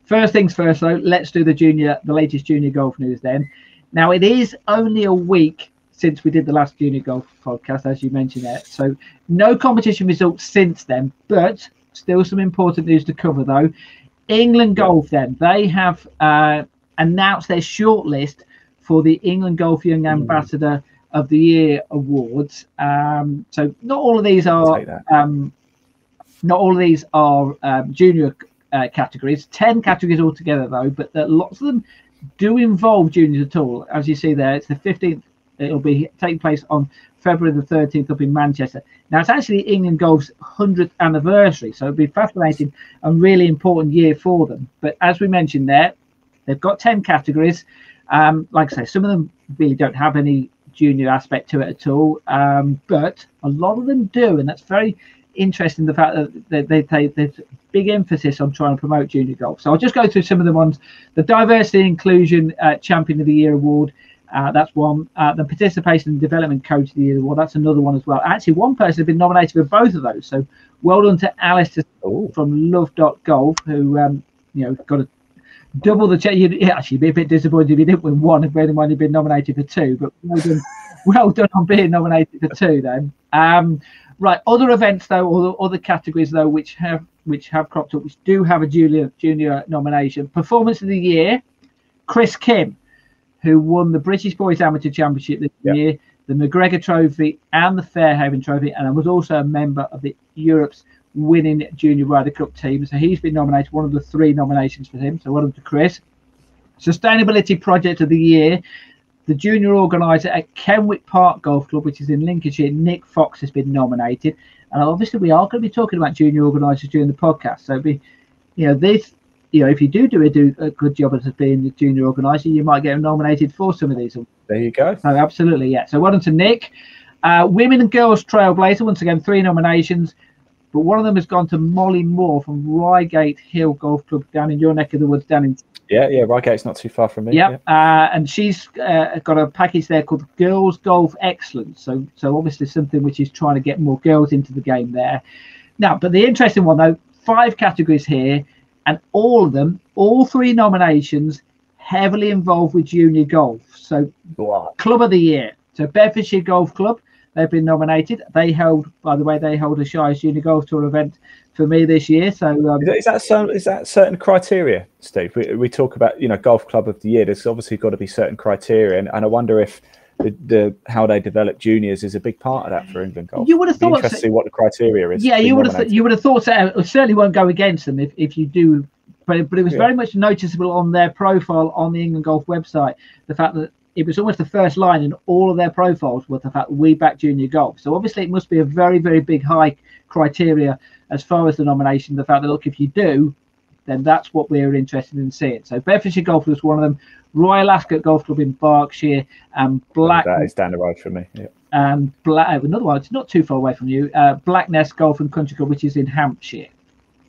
first things first, though, let's do the latest junior golf news then. Now, it is only a week since we did the last junior golf podcast, as you mentioned there. So no competition results since then, but still some important news to cover, though. England Golf, then, they have announced their shortlist for the England Golf Young Ambassador of the Year awards. So not all of these are junior categories. 10 categories altogether, though, but lots of them do involve juniors at all. As you see there, it's the 15th. It'll be taking place on February the 13th up in Manchester. Now, it's actually England Golf's 100th anniversary, so it'll be fascinating and really important year for them. But as we mentioned there, they've got 10 categories. Like I say, some of them really don't have any junior aspect to it at all, but a lot of them do, and that's very interesting, the fact that they take this big emphasis on trying to promote junior golf. So I'll just go through some of the ones. The Diversity and Inclusion Champion of the Year award, that's one. The Participation and Development Coach of the Year award, that's another one as well. Actually, one person has been nominated for both of those, so well done to Alistair from Love.golf, who got a double the check. You'd actually be a bit disappointed if you didn't win one, if bearing in mind you've been nominated for two, but well done on being nominated for two then. Right, other events though, or other categories though, which have cropped up, which do have a junior nomination. Performance of the Year, Chris Kim, who won the British Boys Amateur Championship this year, the McGregor Trophy and the Fairhaven Trophy, and was also a member of the Europe's winning Junior Ryder Cup team. So he's been nominated, one of the 3 nominations for him. So well done to Chris. Sustainability Project of the Year, the junior organiser at Kenwick Park Golf Club, which is in Lincolnshire, Nick Fox, has been nominated. And obviously we are going to be talking about junior organisers during the podcast. So if you do a good job as being the junior organiser, you might get nominated for some of these. There you go. Oh, absolutely, yeah. So well done to Nick. Women and Girls Trailblazer, once again 3 nominations. But one of them has gone to Molly Moore from Reigate Hill Golf Club down in your neck of the woods, down in... Yeah, Reigate's not too far from me. Yep. And she's got a package there called Girls Golf Excellence. So obviously something which is trying to get more girls into the game there. Now, but the interesting one, though, 5 categories here, and all of them, all 3 nominations, heavily involved with junior golf. So Club of the Year. So Bedfordshire Golf Club, they've been nominated. They held a Shires Junior Golf Tour event for me this year. So is that certain criteria, Steve? We talk about Golf Club of the Year. There's obviously got to be certain criteria, and I wonder if the how they develop juniors is a big part of that for England Golf. You would have thought. Interesting to see what the criteria is. Yeah, you would have thought so. It certainly won't go against them if you do. But it was very much noticeable on their profile on the England Golf website, the fact that it was almost the first line in all of their profiles was the fact that we back junior golf. So obviously it must be a very, very big high criteria as far as the nomination. The fact that, look, if you do, then that's what we're interested in seeing. So Bedfordshire Golf was one of them. Royal Ascot Golf Club in Berkshire, and that is down the road from me. Yeah. And another one, it's not too far away from you. Blackness Golf and Country Club, which is in Hampshire.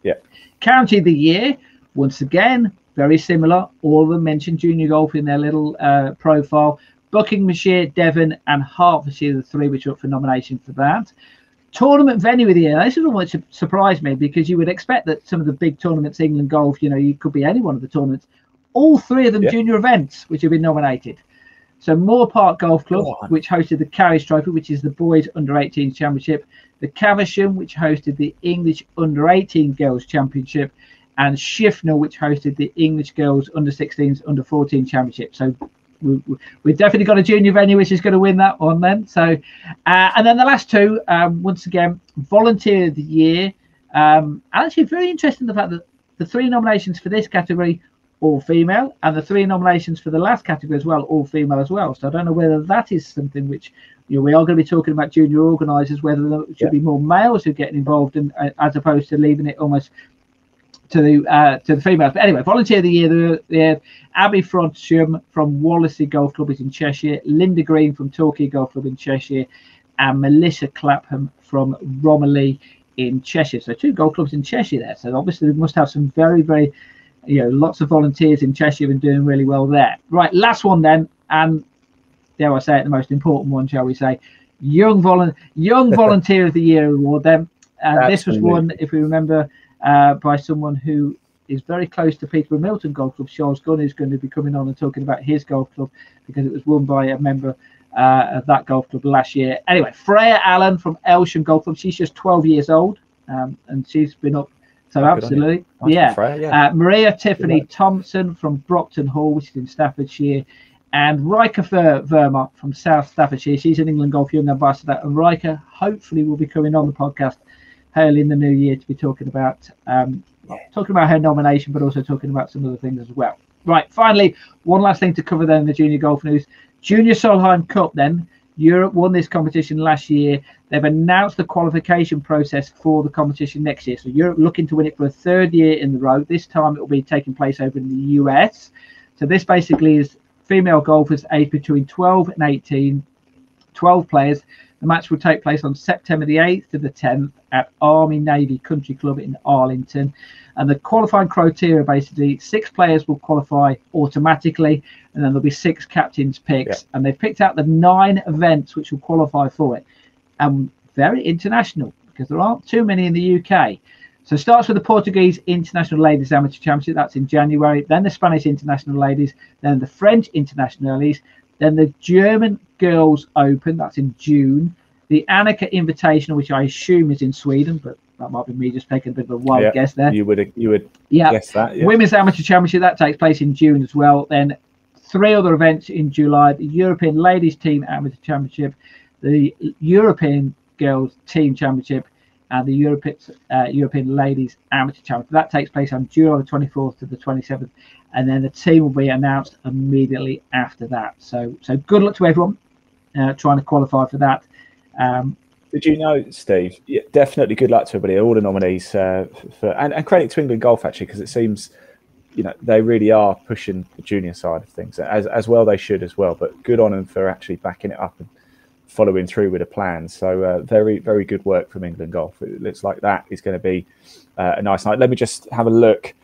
Yeah. County of the Year, once again, very similar. All of them mentioned junior golf in their little profile. Buckinghamshire, Devon, and Hertfordshire, the 3 which are up for nomination for that. Tournament venue of the year. This is what surprised me, because you would expect that some of the big tournaments, England Golf, you could be any one of the tournaments. All 3 of them junior events which have been nominated. So Moore Park Golf Club, which hosted the Carriage Trophy, which is the Boys Under-18 Championship. The Caversham, which hosted the English Under-18 Girls Championship. And Shifnal, which hosted the English Girls Under-16s, Under-14 Championship. So we've definitely got a junior venue which is going to win that one then. So, and then the last 2, once again, Volunteer of the Year. Actually, very interesting the fact that the 3 nominations for this category, all female, and the 3 nominations for the last category as well, all female as well. So I don't know whether that is something which we are going to be talking about junior organisers, whether there should be more males who are getting involved, as opposed to leaving it almost to the females. But anyway, Volunteer of the Year, the Abby Frodsham from Wallasey Golf Club is in Cheshire, Linda Green from Torquay Golf Club in Cheshire, and Melissa Clapham from Romiley in Cheshire. So 2 golf clubs in Cheshire there. So obviously they must have some very, very, lots of volunteers in Cheshire and doing really well there. Right, last one then, and dare I say it, the most important one, shall we say, Young Volunteer of the Year award then. This was won, if we remember, by someone who is very close to Peterborough Milton Golf Club. Charles Gunn is going to be coming on and talking about his golf club because it was won by a member of that golf club last year. Anyway, Freya Allen from Elsham Golf Club. She's just 12 years old, and she's been up. So absolutely, nice. Freya, Maria Tiffany Thompson from Brockton Hall, which is in Staffordshire, and Rika Vermont from South Staffordshire. She's an England Golf Young Ambassador, and Rika hopefully will be coming on the podcast early in the new year to be talking about her nomination, but also talking about some other things as well. Right, finally, one last thing to cover then in the junior golf news. Junior Solheim Cup then. Europe won this competition last year. They've announced the qualification process for the competition next year. So Europe looking to win it for a third year in the row. This time it will be taking place over in the US. So this basically is female golfers aged between 12 and 18, 12 players. The match will take place on September the 8th to the 10th at Army Navy Country Club in Arlington. And the qualifying criteria, basically, 6 players will qualify automatically, and then there'll be 6 captains' picks. And they've picked out the 9 events which will qualify for it. And very international, because there aren't too many in the UK. So it starts with the Portuguese International Ladies Amateur Championship. That's in January. Then the Spanish International Ladies. Then the French International Ladies. Then the German Girls Open. That's in June. The Annika Invitational, which I assume is in Sweden, but that might be me just taking a bit of a wild guess there. You would guess that. Yeah. Women's Amateur Championship, that takes place in June as well. Then 3 other events in July: the European Ladies Team Amateur Championship, the European Girls Team Championship, and the European Ladies Amateur Championship. That takes place on July the 24th to the 27th, and then the team will be announced immediately after that. So good luck to everyone trying to qualify for that. Did you know, Steve? Yeah, definitely good luck to everybody, all the nominees, and credit to England Golf actually, because it seems, they really are pushing the junior side of things as well. They should as well, but good on them for actually backing it up and following through with a plan. So very, very good work from England Golf. It looks like that is going to be a nice night. Let me just have a look.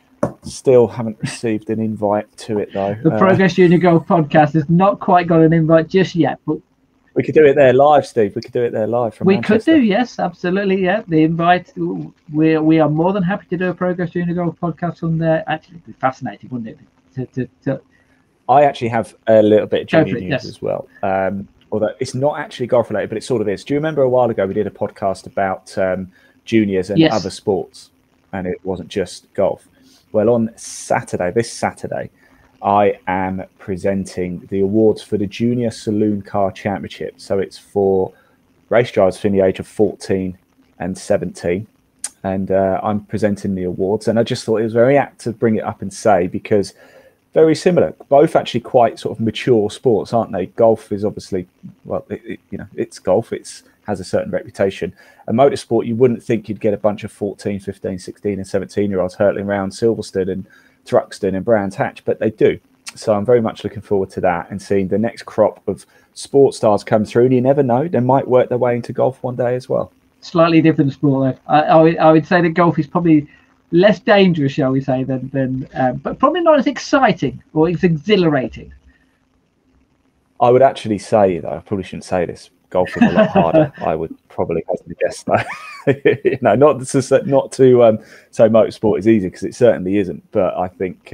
Still haven't received an invite to it though. The Progress Junior Golf podcast has not quite got an invite just yet, but we could do it there live, Steve. We could do it there live from Manchester. Could do, yes, absolutely, yeah. The invite, we are more than happy to do a Progress Junior Golf podcast on there. Actually, it'd be fascinating, wouldn't it? I actually have a little bit of junior news as well. Although it's not actually golf related, but it sort of is. Do you remember a while ago we did a podcast about juniors and other sports, and it wasn't just golf? Well, on this Saturday, I am presenting the awards for the Junior Saloon Car Championship. So it's for race drivers between the age of 14 and 17. And I'm presenting the awards. And I just thought it was very apt to bring it up and say, because very similar, both actually quite sort of mature sports, aren't they? Golf is obviously, well, it's golf. Has a certain reputation. A motorsport, you wouldn't think you'd get a bunch of 14, 15, 16 and 17-year-olds hurtling around Silverstone and Thruxton and Brands Hatch, but they do. So I'm very much looking forward to that and seeing the next crop of sports stars come through. And you never know, they might work their way into golf one day as well. Slightly different sport, though. I would say that golf is probably less dangerous, shall we say, than but probably not as exciting or as exhilarating. I would actually say, though, I probably shouldn't say this, golf is a lot harder. I would probably have to guess, though. Not to say motorsport is easy, because it certainly isn't. But I think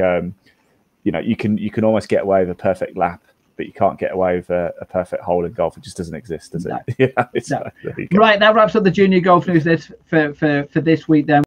you can almost get away with a perfect lap, but you can't get away with a perfect hole in golf. It just doesn't exist, does it? No. Right, that wraps up the junior golf news list for this week. Then.